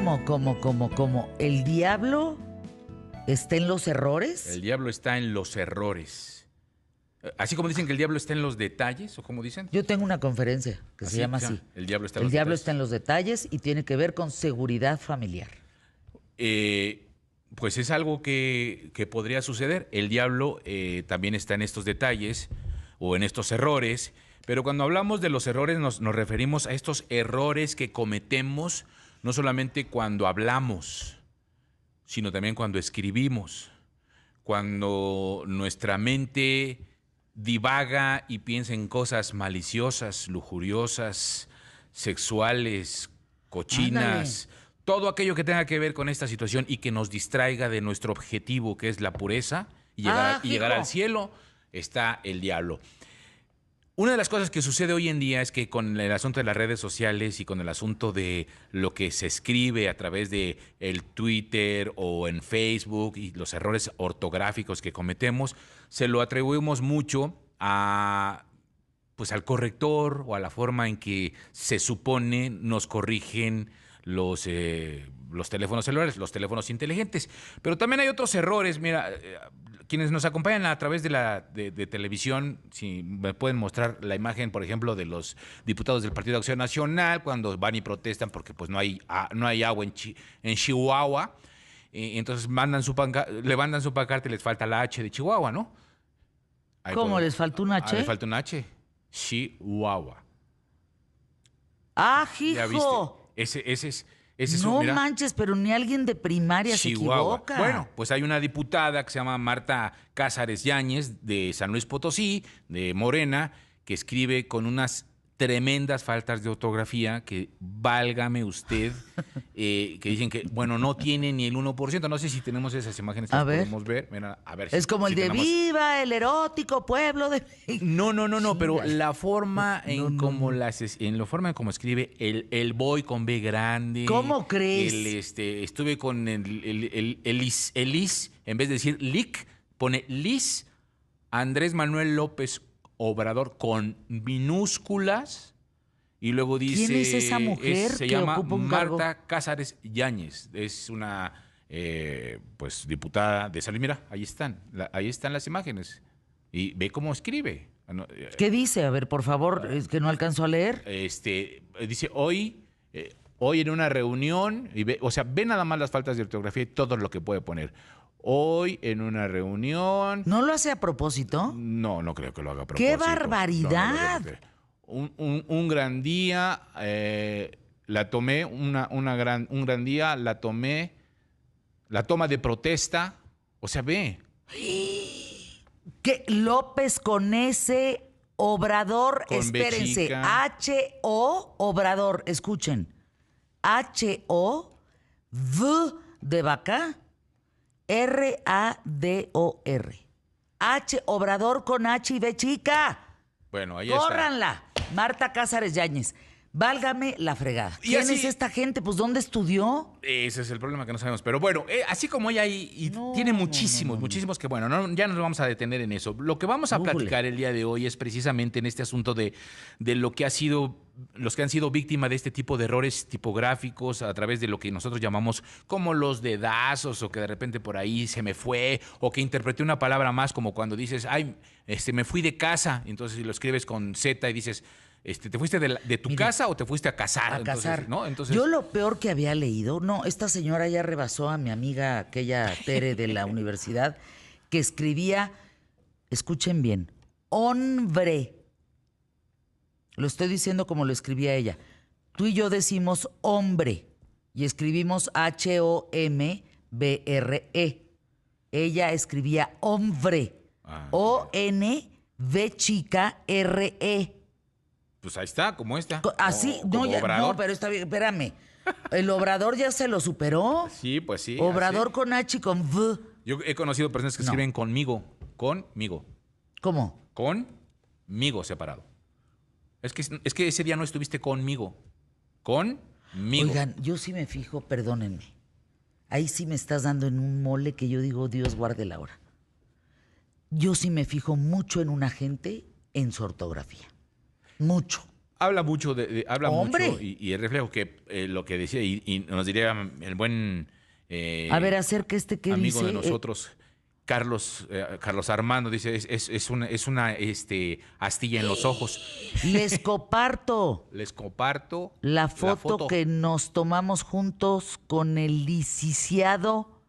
¿Cómo? ¿El diablo está en los errores? El diablo está en los errores. Así como dicen que el diablo está en los detalles, ¿o cómo dicen? Yo tengo una conferencia que se llama así. El diablo está en El los diablo detalles. está en los detalles y tiene que ver con seguridad familiar. Pues es algo que podría suceder. El diablo también está en estos detalles o en estos errores. Pero cuando hablamos de los errores nos referimos a estos errores que cometemos no solamente cuando hablamos, sino también cuando escribimos, cuando nuestra mente divaga y piensa en cosas maliciosas, lujuriosas, sexuales, cochinas, todo aquello que tenga que ver con esta situación y que nos distraiga de nuestro objetivo, que es la pureza y llegar al cielo, está el diablo. Una de las cosas que sucede hoy en día es que con el asunto de las redes sociales y con el asunto de lo que se escribe a través de el Twitter o en Facebook y los errores ortográficos que cometemos, se lo atribuimos mucho pues al corrector o a la forma en que se supone nos corrigen los teléfonos celulares, los teléfonos inteligentes. Pero también hay otros errores. Mira, quienes nos acompañan a través de televisión, si me pueden mostrar la imagen, por ejemplo, de los diputados del Partido de Acción Nacional cuando van y protestan porque pues no hay agua en Chihuahua. Entonces le mandan su pancarta y les falta la H de Chihuahua, ¿no? ¿Cómo? ¿Les faltó un H? Les falta un H. Chihuahua. ¡Ah, ¿Ya viste? hijo! Ese es No mira, manches, pero ni alguien de primaria Chihuahua. se equivoca. Bueno, pues hay una diputada que se llama Marta Cázares Yáñez, de San Luis Potosí, de Morena, que escribe con unas tremendas faltas de ortografía que, válgame usted, que dicen que, bueno, no tiene ni el 1%. No sé si tenemos esas imágenes que podemos ver. Mira, a ver es como el de ¡Viva el erótico pueblo de México! No, pero la forma en cómo escribe el boy con B grande. ¿Cómo crees? Estuve con el Elis, en vez de decir Lic, pone Lis, Andrés Manuel López Obrador con minúsculas, y luego dice... ¿Quién es esa mujer se que llama ocupa un cargo? Marta Cázares Yáñez. Es una pues diputada de San Luis. Mira, ahí están las imágenes. Y ve cómo escribe. ¿Qué dice? A ver, por favor, es que no alcanzo a leer. Dice hoy en una reunión, ve nada más las faltas de ortografía y todo lo que puede poner. Hoy en una reunión... ¿No lo hace a propósito? No creo que lo haga a propósito. ¡Qué barbaridad! Un gran día, la tomé, un gran día, la tomé, la toma de protesta, ve. ¿Qué? López con S, Obrador, Con espérense, H-O, Obrador, escuchen. H-O, V de vaca, R-A-D-O-R. H, Obrador con H y B chica. Bueno, ahí ¡Córranla! Marta Cázares Yáñez. Válgame la fregada. ¿Quién es esta gente? Pues, ¿dónde estudió? Ese es el problema, que no sabemos. Pero bueno, así como ella tiene muchísimos que, bueno, ya nos vamos a detener en eso. Lo que vamos a platicar el día de hoy es precisamente en este asunto de lo que ha sido, los que han sido víctimas de este tipo de errores tipográficos a través de lo que nosotros llamamos como los dedazos, o que de repente por ahí se me fue, o que interpreté una palabra más, como cuando dices, ay, me fui de casa, entonces si lo escribes con Z y dices... ¿te fuiste de tu casa o te fuiste a casar? A casar. ¿No? Entonces, yo lo peor que había leído, esta señora ya rebasó a mi amiga, aquella Tere de la universidad, que escribía, escuchen bien, hombre. Lo estoy diciendo como lo escribía ella. Tú y yo decimos hombre y escribimos H-O-M-B-R-E. Ella escribía hombre. O-N-V chica R-E. Pues ahí está, como esta. Así, no, pero está bien, espérame. ¿El Obrador ya se lo superó? Sí, pues sí. Obrador con H y con V. Yo he conocido personas que escriben conmigo. ¿Cómo? Conmigo separado. Es que ese día no estuviste conmigo. Conmigo. Oigan, yo sí me fijo, perdónenme. Ahí sí me estás dando en un mole que yo digo, Dios guarde la hora. Yo sí me fijo mucho en una gente en su ortografía. Mucho. Habla mucho, habla ¡Hombre! mucho y el reflejo que lo que decía, y nos diría el buen A ver, acerca que amigo dice. de nosotros, Carlos Armando, dice, es una astilla en los ojos. Les comparto Les comparto la la foto foto. que nos tomamos juntos con el licenciado.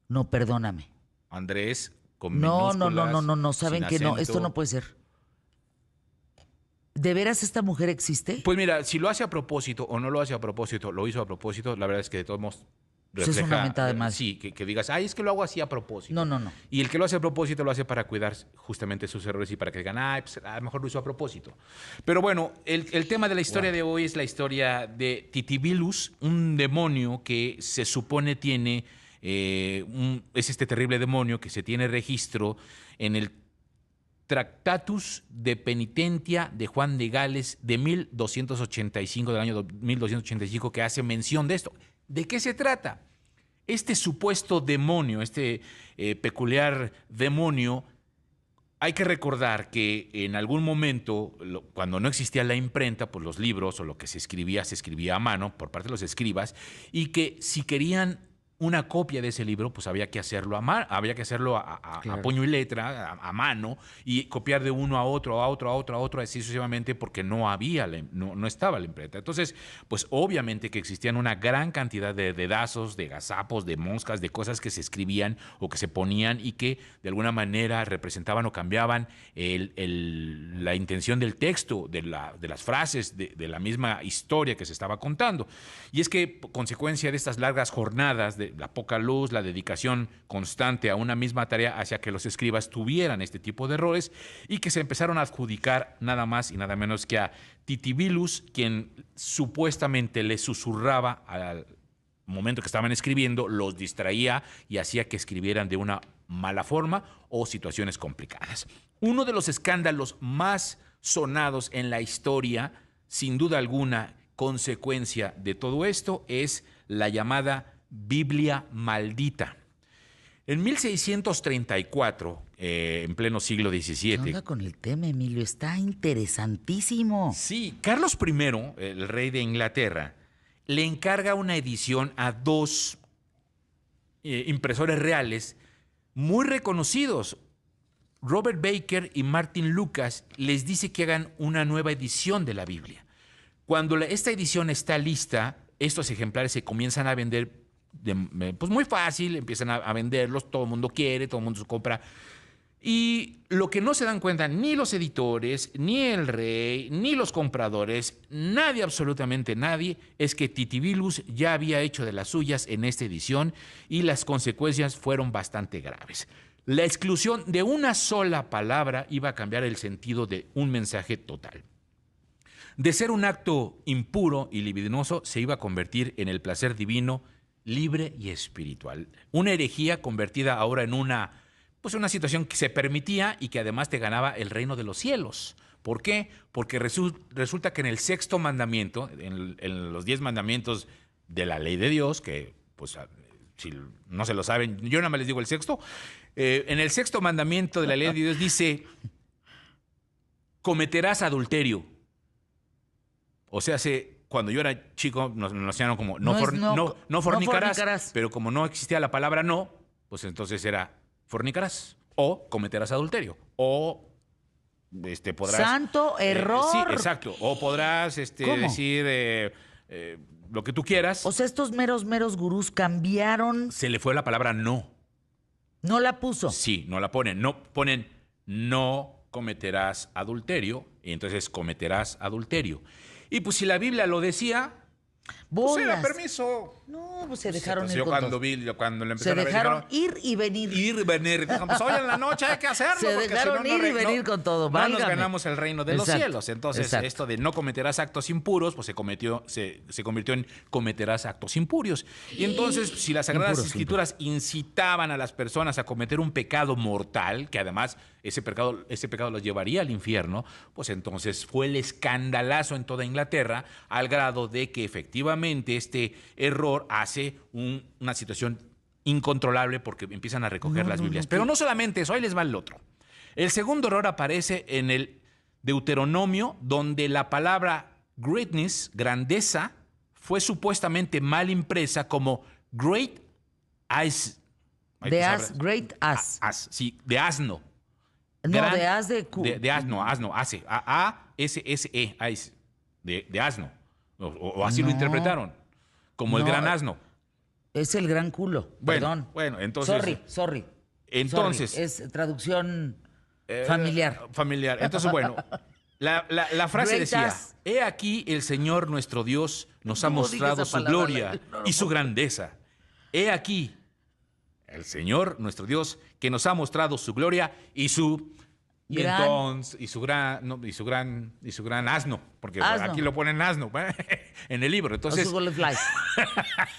No, perdóname. Andrés, con No, minúsculas, no. sin Saben que no, esto no acento. puede ser. ¿De veras esta mujer existe? Pues mira, si lo hace a propósito o no lo hace a propósito, lo hizo a propósito, la verdad es que de todos modos Pues es una mentada de madre. sí, que digas, ay, es que lo hago así a propósito. No. Y el que lo hace a propósito lo hace para cuidar justamente sus errores y para que digan, ay, pues a lo mejor lo hizo a propósito. Pero bueno, el tema de la historia de hoy es la historia de Titibilus, un demonio que se supone tiene, es este terrible demonio que se tiene registro en el Tractatus de Penitentia de Juan de Gales de 1285, del año 1285, que hace mención de esto. ¿De qué se trata? Este supuesto demonio, este peculiar demonio, hay que recordar que en algún momento, cuando no existía la imprenta, pues los libros o lo que se escribía a mano por parte de los escribas, y que si querían una copia de ese libro, pues había que hacerlo había que hacerlo a Claro. puño y letra, a mano, y copiar de uno a otro, así sucesivamente, porque no había, no estaba la imprenta. Entonces, pues obviamente que existían una gran cantidad de dedazos, de gazapos, de moscas, de cosas que se escribían o que se ponían y que de alguna manera representaban o cambiaban la intención del texto, de las frases, de la misma historia que se estaba contando. Y es que, consecuencia de estas largas jornadas de la poca luz, la dedicación constante a una misma tarea, hacia que los escribas tuvieran este tipo de errores y que se empezaron a adjudicar nada más y nada menos que a Titibilus, quien supuestamente le susurraba al momento que estaban escribiendo, los distraía y hacía que escribieran de una mala forma o situaciones complicadas. Uno de los escándalos más sonados en la historia, sin duda alguna, consecuencia de todo esto, es la llamada Biblia maldita. En 1634, en pleno siglo ¿Qué XVII. onda con el tema, Emilio? Está interesantísimo. Sí, Carlos I, el rey de Inglaterra, le encarga una edición a dos impresores reales muy reconocidos. Robert Baker y Martin Lucas les dice que hagan una nueva edición de la Biblia. Cuando esta edición está lista, estos ejemplares se comienzan a vender pues muy fácil, empiezan a venderlos, todo el mundo quiere, todo el mundo se compra. Y lo que no se dan cuenta ni los editores, ni el rey, ni los compradores, nadie, absolutamente nadie, es que Titibilus ya había hecho de las suyas en esta edición y las consecuencias fueron bastante graves. La exclusión de una sola palabra iba a cambiar el sentido de un mensaje total. De ser un acto impuro y libidinoso, se iba a convertir en el placer divino, libre y espiritual. Una herejía convertida ahora en una situación que se permitía y que además te ganaba el reino de los cielos. ¿Por qué? Porque resulta que en el sexto mandamiento, en los 10 mandamientos de la ley de Dios, que pues si no se lo saben, yo nada más les digo el sexto, en el sexto mandamiento de la ley de Dios dice, cometerás adulterio. O sea, cuando yo era chico nos enseñaron como no fornicarás, pero como no existía la palabra no, pues entonces era fornicarás o cometerás adulterio o podrás... ¡Santo error! Sí, exacto. O podrás decir lo que tú quieras. O sea, estos meros gurús cambiaron. Se le fue la palabra no. ¿No la puso? Sí, no la ponen. No ponen no cometerás adulterio y entonces cometerás adulterio. Y pues si la Biblia lo decía, pues era permiso. No, pues se dejaron ir. Cuando le empezaron a ver, se dejaron ir y venir. Ir y venir. Dijeron, pues hoy en la noche hay que hacerlo. Se dejaron si no, ir y venir con todo. No nos ganamos el reino de los cielos. Entonces, exacto. Esto de no cometerás actos impuros, pues se convirtió en cometerás actos impurios. Y entonces, si las Sagradas Escrituras incitaban a las personas a cometer un pecado mortal, que además ese pecado los llevaría al infierno, pues entonces fue el escandalazo en toda Inglaterra, al grado de que efectivamente este error hace una situación incontrolable porque empiezan a recoger las Biblias. Pero no solamente eso, ahí les va el otro. El segundo error aparece en el Deuteronomio, donde la palabra greatness, grandeza, fue supuestamente mal impresa como great as. Great as. Sí, de asno. No, de as de... De asno, ase. A-S-S-E, de asno. O así lo interpretaron, como el gran asno. Es el gran culo, perdón. Bueno, entonces... Sorry. Entonces... Es traducción familiar. Familiar. Entonces, bueno, la frase Great decía, as. he aquí el Señor nuestro Dios nos ha No digas mostrado esa su palabra, gloria no. y su grandeza. He aquí el Señor nuestro Dios que nos ha mostrado su gloria y su... Y Gran. entonces, y su gran asno, porque Asno. aquí lo ponen asno en el libro. Entonces,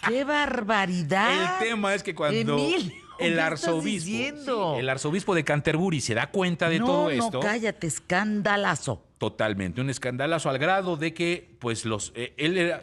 ¡Qué barbaridad! el tema es que cuando Emilio, el ¿qué arzobispo, estás diciendo? el arzobispo de Canterbury se da cuenta de todo esto. No, cállate, escandalazo. Totalmente, un escandalazo al grado de que, pues,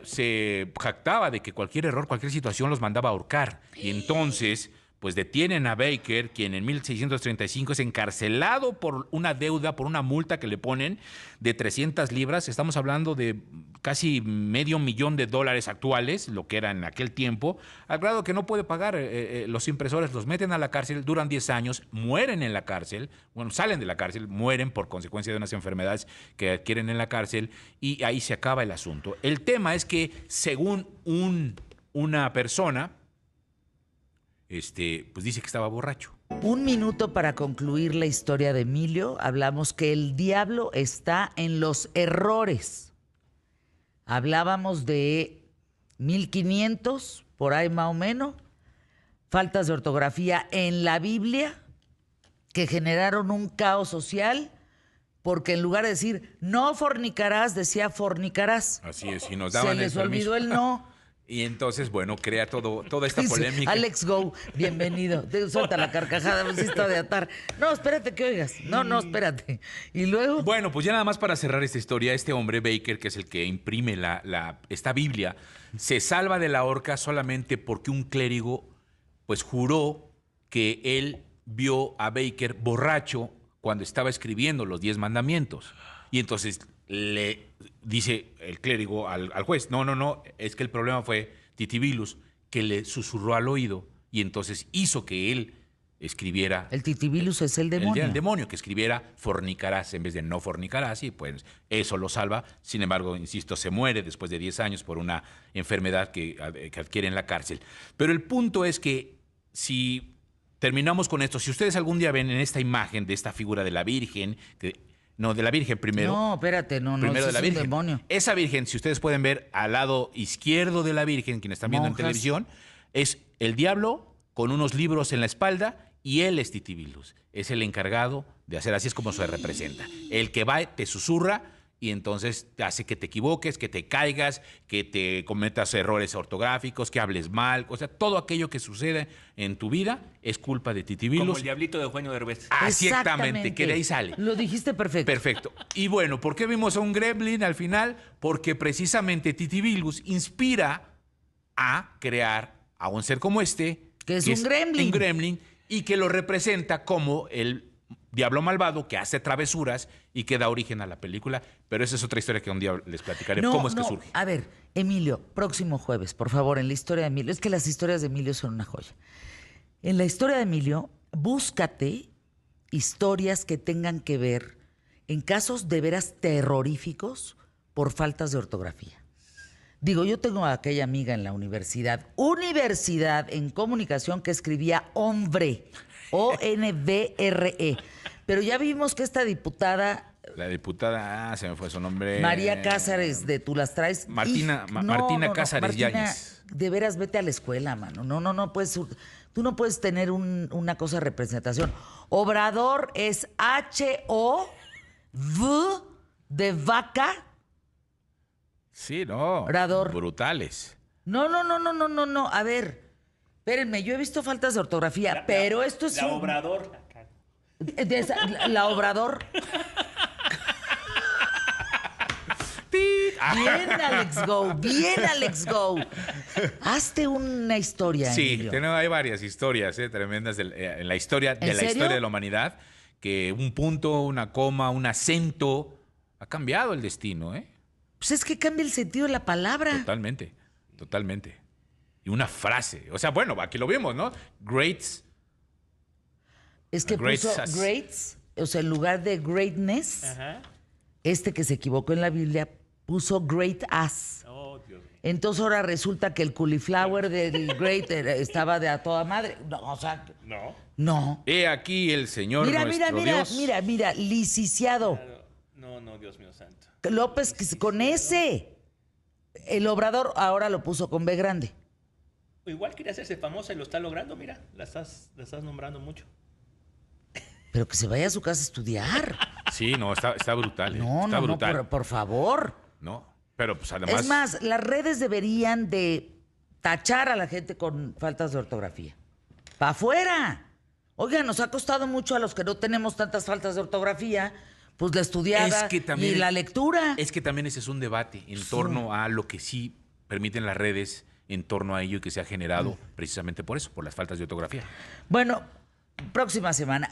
se jactaba de que cualquier error, cualquier situación los mandaba a ahorcar. Y entonces, pues, detienen a Baker, quien en 1635 es encarcelado por una deuda, por una multa que le ponen de 300 libras. Estamos hablando de casi $500,000 actuales, lo que era en aquel tiempo, al grado que no puede pagar. Los impresores los meten a la cárcel, duran 10 años, mueren en la cárcel, bueno, salen de la cárcel, mueren por consecuencia de unas enfermedades que adquieren en la cárcel, y ahí se acaba el asunto. El tema es que, según una persona, pues dice que estaba borracho. Un minuto para concluir la historia de Emilio. Hablamos que el diablo está en los errores. Hablábamos de 1500, por ahí más o menos, faltas de ortografía en la Biblia que generaron un caos social porque en lugar de decir no fornicarás, decía fornicarás. Así es, y nos daban Se les el olvidó permiso. el no. Y entonces, bueno, crea toda esta Dice, polémica. Alex Go, bienvenido. Suelta la carcajada, me hiciste de atar. No, espérate que oigas. No, espérate. Y luego... Bueno, pues ya nada más para cerrar esta historia, este hombre Baker, que es el que imprime esta Biblia, se salva de la horca solamente porque un clérigo, pues, juró que él vio a Baker borracho cuando estaba escribiendo los 10 mandamientos. Y entonces le dice el clérigo al juez, no, es que el problema fue Titibilus, que le susurró al oído y entonces hizo que él escribiera... El Titibilus es el demonio. El demonio, que escribiera fornicarás en vez de no fornicarás, y pues eso lo salva. Sin embargo, insisto, se muere después de 10 años por una enfermedad que adquiere en la cárcel. Pero el punto es que si terminamos con esto, si ustedes algún día ven en esta imagen de esta figura de la Virgen, de la Virgen primero. No, espérate, no, primero de la es un Virgen. demonio. Esa Virgen, si ustedes pueden ver al lado izquierdo de la Virgen, quienes están viendo Monjas. en televisión, es el diablo con unos libros en la espalda y él es Titibilus. Es el encargado de hacer, así es como se representa. El que va, te susurra y entonces te hace que te equivoques, que te caigas, que te cometas errores ortográficos, que hables mal. O sea, todo aquello que sucede en tu vida es culpa de Titibilus. Como el diablito de Eugenio Derbez. Exactamente, que de ahí sale. Lo dijiste perfecto. Perfecto. Y bueno, ¿por qué vimos a un gremlin al final? Porque precisamente Titibilus inspira a crear a un ser como este. Que es un gremlin. Un gremlin, y que lo representa como el diablo malvado que hace travesuras y que da origen a la película. Pero esa es otra historia que un día les platicaré. ¿Cómo es que surge? A ver, Emilio, próximo jueves, por favor, en la historia de Emilio. Es que las historias de Emilio son una joya. En la historia de Emilio, búscate historias que tengan que ver en casos de veras terroríficos por faltas de ortografía. Digo, yo tengo a aquella amiga en la universidad en comunicación, que escribía hombre, O-N-B-R-E. Pero ya vimos que esta diputada... La diputada, se me fue su nombre. María Cázares, de Tú las traes. Martina Cázares Martina, Yáñez. De veras, vete a la escuela, mano. No puedes... Tú no puedes tener una cosa de representación. Obrador es H-O-V de vaca. Sí, no. Obrador. Brutales. No. A ver, espérenme, yo he visto faltas de ortografía, pero esto es La Obrador. La Obrador. Bien, Alex Go. Hazte una historia, Sí, Emilio. hay varias historias tremendas en la historia ¿En serio? de la humanidad, que un punto, una coma, un acento Ha cambiado el destino, ¿eh? Pues es que cambia el sentido de la palabra. Totalmente, totalmente. Y una frase. O sea, bueno, aquí lo vimos, ¿no? Greats. Es que Great puso sus. greats, o sea, en lugar de greatness, Ajá. este que se equivocó en la Biblia puso great ass. Oh, Dios mío. Entonces ahora resulta que el cauliflower del great estaba de a toda madre. No, o sea, No. no. He aquí el Señor Mira, nuestro Dios. mira, licenciado. No, Dios mío santo. López con ese. El Obrador ahora lo puso con B grande. Igual quería hacerse famosa y lo está logrando, mira. La estás nombrando mucho. Pero que se vaya a su casa a estudiar. Sí, no, está brutal. No, está no, brutal. no, por favor. No, pero pues además. Es más, las redes deberían de tachar a la gente con faltas de ortografía. ¡Pa' afuera! Oiga, nos ha costado mucho a los que no tenemos tantas faltas de ortografía, pues la estudiada y la lectura. Es que también ese es un debate en torno a lo que sí permiten las redes, en torno a ello y que se ha generado precisamente por eso, por las faltas de ortografía. Bueno, próxima semana.